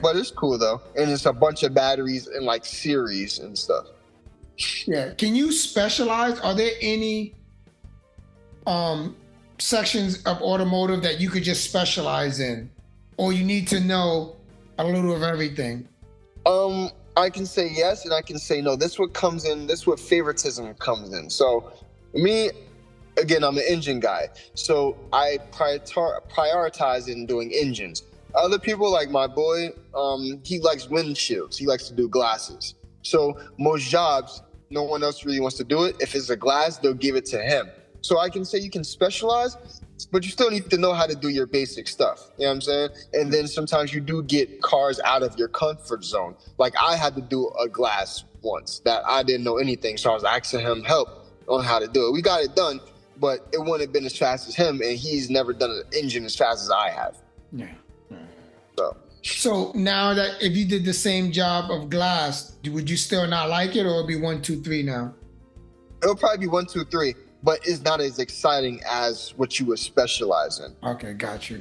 But it's cool though, and it's a bunch of batteries and like series and stuff.
Yeah. Can you specialize? Are there any sections of automotive that you could just specialize in, or you need to know a little of everything?
I can say yes and I can say no. This what comes in. This what favoritism comes in. So me, again, I'm an engine guy, so I prioritize in doing engines. Other people, like my boy, he likes windshields. He likes to do glasses. So most jobs, no one else really wants to do it. If it's a glass, they'll give it to him. So I can say you can specialize, but you still need to know how to do your basic stuff. You know what I'm saying? And then sometimes you do get cars out of your comfort zone. Like I had to do a glass once that I didn't know anything. So I was asking him help on how to do it. We got it done, but it wouldn't have been as fast as him. And he's never done an engine as fast as I have.
Yeah.
So
now that if you did the same job of glass, would you still not like it, or it'll be 1, 2, 3 now?
It'll probably be 1, 2, 3, but it's not as exciting as what you would specialize in.
Okay, got you.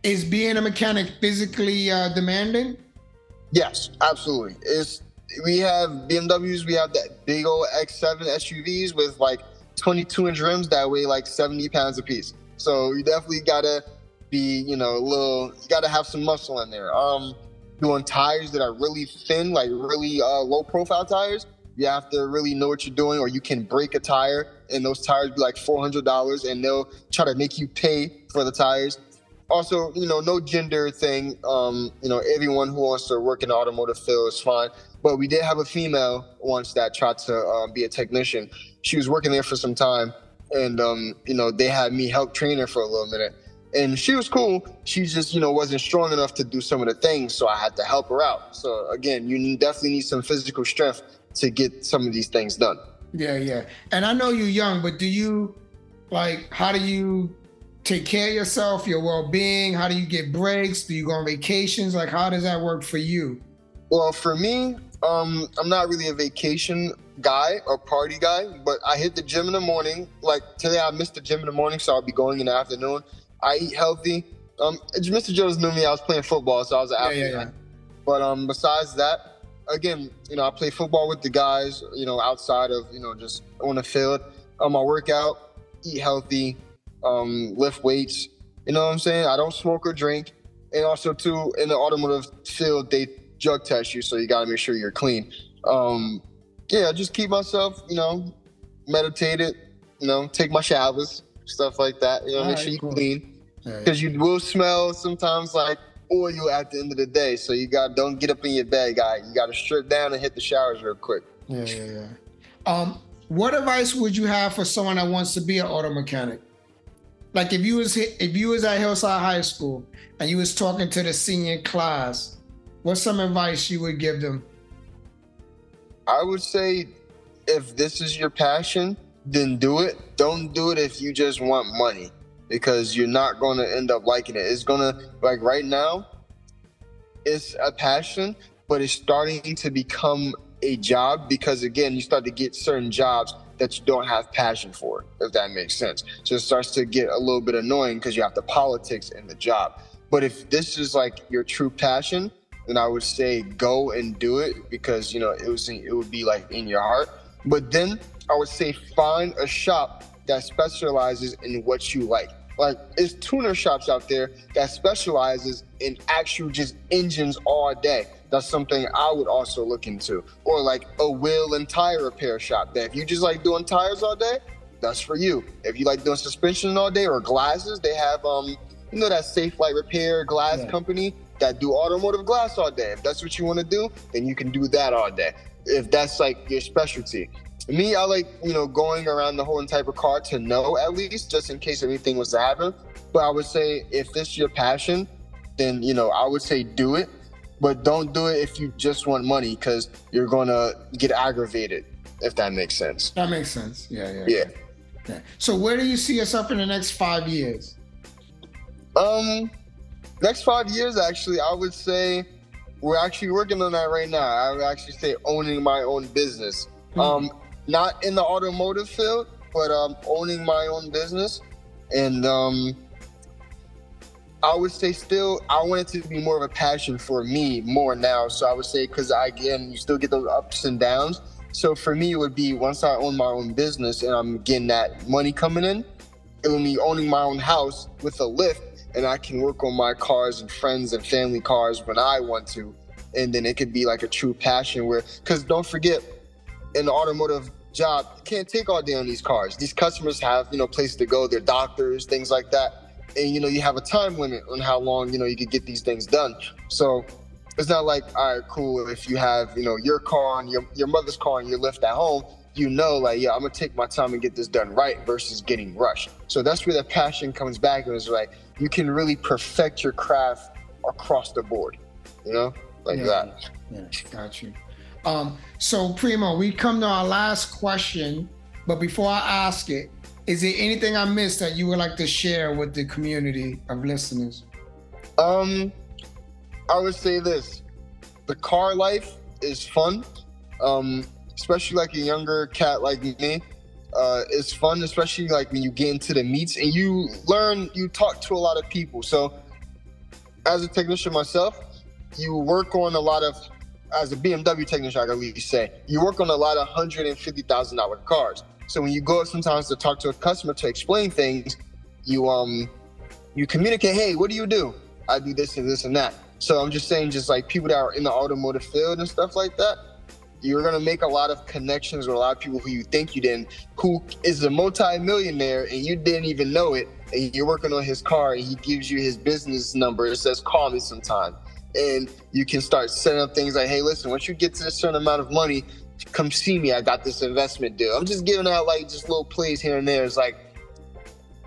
Is being a mechanic physically demanding?
Yes, absolutely. We have BMWs, we have that big old X7 SUVs with like 22-inch rims that weigh like 70 pounds a piece. So you definitely gotta be, you gotta have some muscle in there. Doing tires that are really thin, like really low profile tires, you have to really know what you're doing, or you can break a tire and those tires be like $400 and they'll try to make you pay for the tires. Also, no gender thing. Everyone who wants to work in the automotive field is fine. But we did have a female once that tried to be a technician. She was working there for some time, and they had me help train her for a little minute. And she was cool. She just, wasn't strong enough to do some of the things, so I had to help her out. So again, definitely need some physical strength to get some of these things done.
Yeah. And I know you're young, but how do you take care of yourself, your well-being? How do you get breaks? Do you go on vacations? Like, how does that work for you?
Well, for me, I'm not really a vacation guy or party guy, but I hit the gym in the morning. Like today, I missed the gym in the morning, so I'll be going in the afternoon. I eat healthy. Mr. Jones knew me. I was playing football, so I was an athlete.
Yeah.
But besides that, again, I play football with the guys, outside of, just on the field. I work out, eat healthy, lift weights. You know what I'm saying? I don't smoke or drink. And also, too, in the automotive field, they drug test you, so you got to make sure you're clean. Just keep myself, meditated, take my showers, stuff like that. Make sure you're clean. Because you will smell sometimes like oil at the end of the day. So don't get up in your bed, guy. You got to strip down and hit the showers real quick.
Yeah. What advice would you have for someone that wants to be an auto mechanic? Like if you was at Hillside High School and you was talking to the senior class, what's some advice you would give them?
I would say if this is your passion, then do it. Don't do it if you just want money, because you're not going to end up liking it. It's going to, like right now, it's a passion, but it's starting to become a job because, again, you start to get certain jobs that you don't have passion for, if that makes sense. So it starts to get a little bit annoying because you have the politics in the job. But if this is like your true passion, then I would say go and do it because, it would be like in your heart. But then I would say find a shop that specializes in what you like. Like, there's tuner shops out there that specializes in actual just engines all day. That's something I would also look into. Or like a wheel and tire repair shop that if you just like doing tires all day, that's for you. If you like doing suspension all day or glasses, they have, that Safe Light Repair glass company that do automotive glass all day. If that's what you want to do, then you can do that all day. If that's like your specialty. Me, I like, going around the whole type of car to know at least, just in case anything was to happen. But I would say if this is your passion, then, I would say do it. But don't do it if you just want money because you're going to get aggravated, if that makes sense.
That makes sense. Yeah. So where do you see yourself in the next 5 years?
Next 5 years, actually, I would say we're actually working on that right now. I would actually say owning my own business. Not in the automotive field, but owning my own business. And I would say still, I want it to be more of a passion for me more now. So I would say, because again, you still get those ups and downs. So for me, it would be once I own my own business and I'm getting that money coming in, it will be owning my own house with a lift, and I can work on my cars and friends and family cars when I want to. And then it could be like a true passion because don't forget, in the automotive job, you can't take all day on these cars. These customers have, places to go, their doctors, things like that. And, you have a time limit on how long, you could get these things done. So It's not like, all right, cool, if you have, your car and your mother's car and your lift at home, like, yeah, I'm going to take my time and get this done right versus getting rushed. So that's where the passion comes back. And it's like, you can really perfect your craft across the board, that.
Yeah, got you. So Primo, we come to our last question, but before I ask it, is there anything I missed that you would like to share with the community of listeners?
I would say this: the car life is fun, especially like a younger cat like me. It's fun, especially like when you get into the meets and you talk to a lot of people. So as a technician myself, you work on a lot of, as a BMW technician, I can at least say, you work on a lot of $150,000 cars. So when you go sometimes to talk to a customer to explain things, you communicate, hey, what do you do? I do this and this and that. So I'm just saying, just like people that are in the automotive field and stuff like that, you're going to make a lot of connections with a lot of people who you think you didn't, who is a multi-millionaire and you didn't even know it. And you're working on his car and he gives you his business number. It says, call me sometime. And you can start setting up things like, hey, listen, once you get to a certain amount of money, come see me. I got this investment deal. I'm just giving out like just little plays here and there. It's like,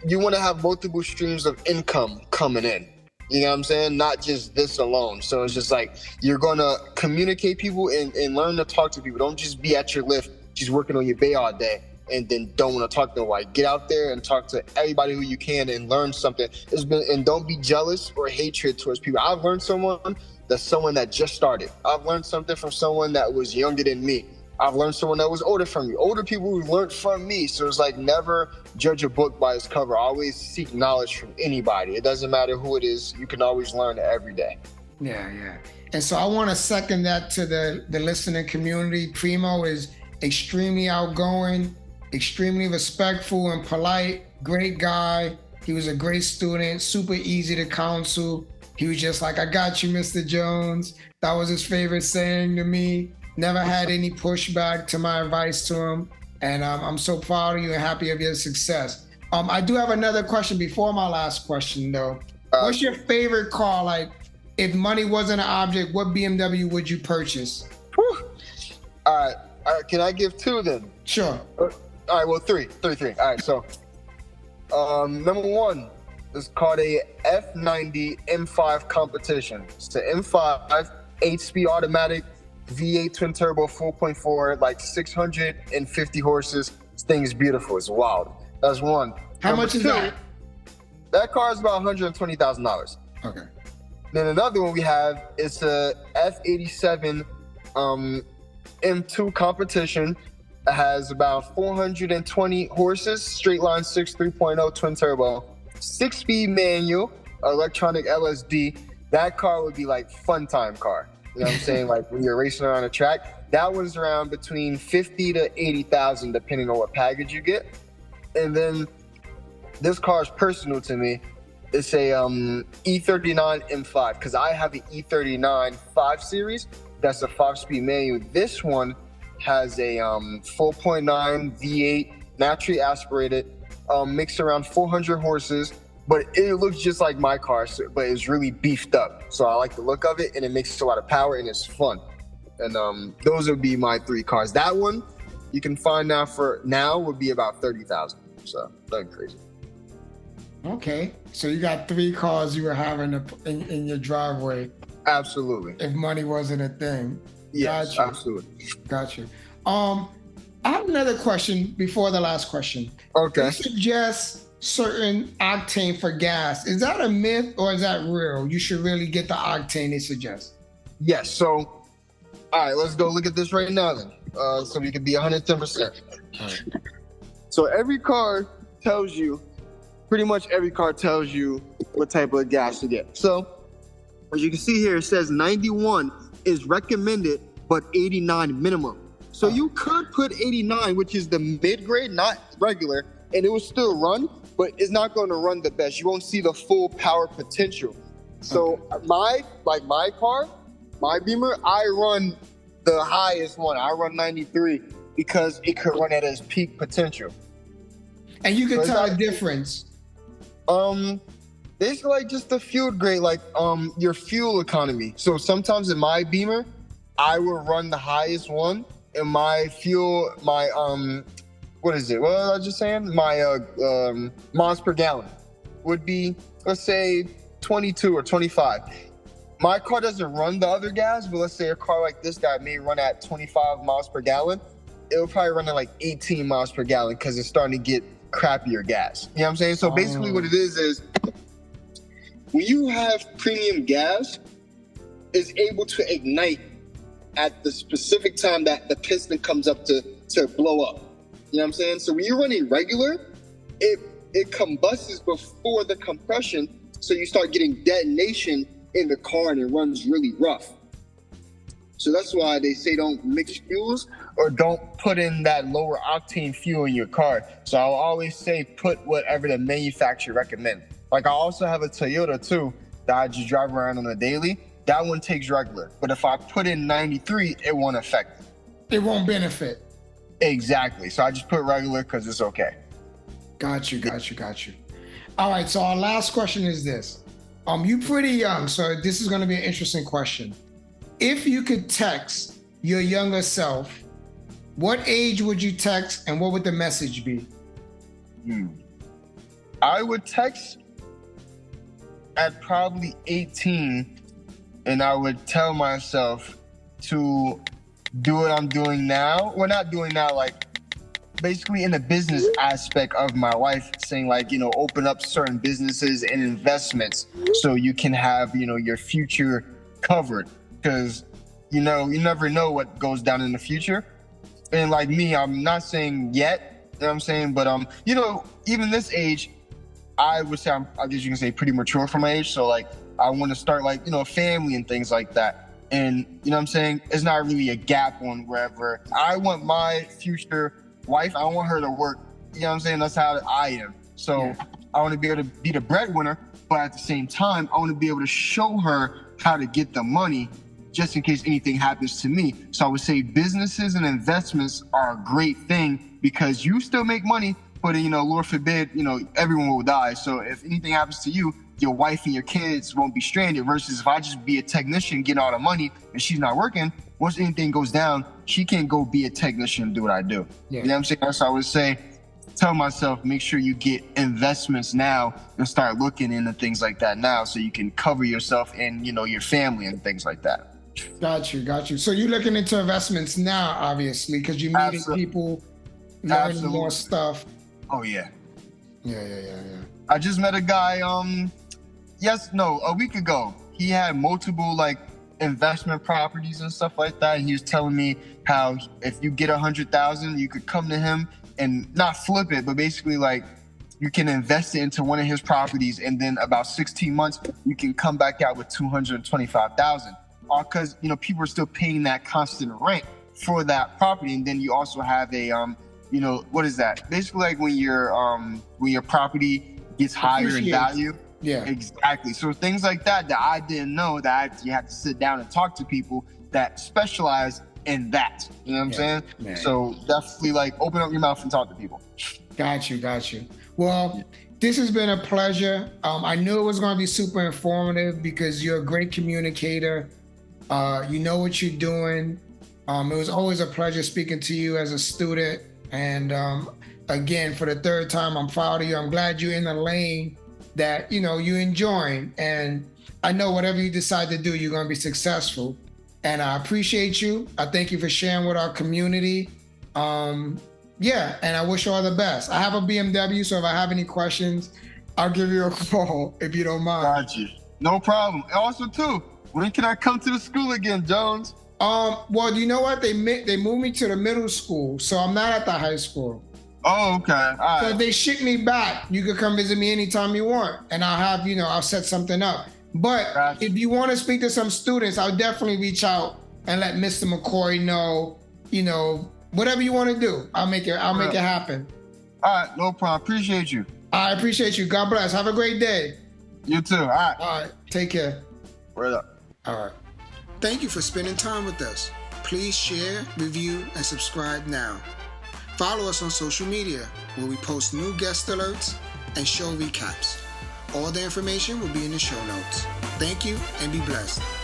you want to have multiple streams of income coming in. You know what I'm saying? Not just this alone. So it's just like, you're going to communicate people and learn to talk to people. Don't just be at your lift, just working on your bay all day and then don't want to talk to nobody. Get out there and talk to everybody who you can and learn something. And don't be jealous or hatred towards people. I've learned someone that just started. I've learned something from someone that was younger than me. I've learned someone that was older from me. Older people who learned from me. So it's like, never judge a book by its cover. Always seek knowledge from anybody. It doesn't matter who it is. You can always learn every day.
Yeah. And so I want to second that to the listening community. Primo is extremely outgoing, extremely respectful and polite, great guy. He was a great student, super easy to counsel. He was just like, I got you, Mr. Jones. That was his favorite saying to me. Never had any pushback to my advice to him. And I'm so proud of you and happy of your success. I do have another question before my last question though. What's your favorite car? Like, if money wasn't an object, what BMW would you purchase?
All right. Can I give two then?
Sure.
All right, well, three. All right, so number one is called a F90 M5 competition. It's an M5, 8-speed automatic, V8 twin turbo 4.4, like 650 horses. This thing is beautiful. It's wild. That's one.
How much is that?
That car is about $120,000.
Okay.
Then another one we have is a F87 M2 competition. It has about 420 horses, straight line 6 3.0 twin turbo, 6-speed manual, electronic LSD. That car would be like fun time car. You know what I'm saying? Like when you're racing around a track, that one's around between 50 to 80,000, depending on what package you get. And then this car is personal to me. It's a E39 M5 because I have an E39 5 Series. That's a 5-speed manual. This one has a 4.9 V8 naturally aspirated, mixed around 400 horses. But it looks just like my car, but it's really beefed up. So I like the look of it, and it makes a lot of power, and it's fun. And those would be my three cars. That one you can find now would be about 30,000. So nothing crazy.
Okay, so you got three cars you were having in your driveway.
Absolutely.
If money wasn't a thing.
Yes, absolutely.
Got you. I have another question before the last question.
Okay.
You suggest certain octane for gas. Is that a myth or is that real? You should really get the octane they suggest.
Yes. So, all right, let's go look at this right now then. So we can be 110%.
Right.
So every car tells you, pretty much every car tells you what type of gas to get. So as you can see here, it says 91 is recommended, but 89 minimum. So you could put 89, which is the mid-grade, not regular, and it will still run, but it's not going to run the best. You won't see the full power potential. So my car, my Beamer, I run the highest one. I run 93 because it could run at its peak potential.
And you can tell a difference.
Basically, like just the fuel grade, like your fuel economy. So sometimes in my Beamer, I will run the highest one, and my fuel, my what is it? What was I just saying? My miles per gallon would be, let's say, 22 or 25. My car doesn't run the other gas, but let's say a car like this guy may run at 25 miles per gallon. It'll probably run at like 18 miles per gallon because it's starting to get crappier gas. You know what I'm saying? So basically what it is when you have premium gas, it's able to ignite at the specific time that the piston comes up to blow up. You know what I'm saying? So when you're running regular, it combusts before the compression, so you start getting detonation in the car and it runs really rough. So that's why they say don't mix fuels or don't put in that lower octane fuel in your car. So I'll always say put whatever the manufacturer recommends. Like I also have a Toyota too that I just drive around on a daily. That one takes regular. But if I put in 93, it won't affect it.
It won't benefit.
Exactly. So I just put regular because it's okay.
Got you. All right, so our last question is this. You're pretty young, so this is going to be an interesting question. If you could text your younger self, what age would you text and what would the message be?
I would text at probably 18 and I would tell myself to do what I'm doing now. Well, not doing now, like basically in the business aspect of my life, saying like, open up certain businesses and investments so you can have, your future covered. Because, you never know what goes down in the future. And like me, I'm not saying yet, you know what I'm saying? But, even this age, I would say I guess you can say pretty mature for my age. So like, I want to start like, a family and things like that. And, you know what I'm saying? It's not really a gap on wherever. I want my future wife, I want her to work. You know what I'm saying? That's how I am. So I want to be able to be the breadwinner, but at the same time, I want to be able to show her how to get the money just in case anything happens to me. So I would say businesses and investments are a great thing because you still make money, but Lord forbid, everyone will die. So if anything happens to you, your wife and your kids won't be stranded versus if I just be a technician getting all the money and she's not working, once anything goes down, she can't go be a technician and do what I do. Yeah. You know what I'm saying? So I would say, tell myself, make sure you get investments now and start looking into things like that now so you can cover yourself and, your family and things like that.
Got you. So you're looking into investments now, obviously, because you're meeting people, learning more stuff.
Oh, yeah.
Yeah.
I just met a guy, a week ago. He had multiple, investment properties and stuff like that. And he was telling me how if you get 100,000, you could come to him and not flip it, but basically you can invest it into one of his properties. And then about 16 months, you can come back out with 225,000. All because, people are still paying that constant rent for that property. And then you also have a, what is that? Basically when your property gets higher in value.
Yeah,
exactly. So things like that I didn't know that you have to sit down and talk to people that specialize in that. You know what I'm saying? Man. So definitely open up your mouth and talk to people.
Got you. Well, this has been a pleasure. I knew it was going to be super informative because you're a great communicator. You know what you're doing. It was always a pleasure speaking to you as a student. And again, for the third time, I'm proud of you. I'm glad you're in the lane that you're enjoying, and I know whatever you decide to do, you're going to be successful. And I appreciate you. I thank you for sharing with our community. And I wish you all the best. I have a BMW, so if I have any questions, I'll give you a call if you don't mind.
Got you. No problem. Also, too, when can I come to the school again, Jones?
Well, you know what? They moved me to the middle school, so I'm not at the high school.
Oh, okay. All right.
So if they ship me back, you can come visit me anytime you want, and I'll have, I'll set something up. But if you want to speak to some students, I'll definitely reach out and let Mr. McCoy know, whatever you want to do. I'll make it happen.
All right, no problem. Appreciate you.
I appreciate you. God bless. Have a great day.
You too. All right.
All right. Take care.
Word up.
All right. Thank you for spending time with us. Please share, review, and subscribe now. Follow us on social media where we post new guest alerts and show recaps. All the information will be in the show notes. Thank you and be blessed.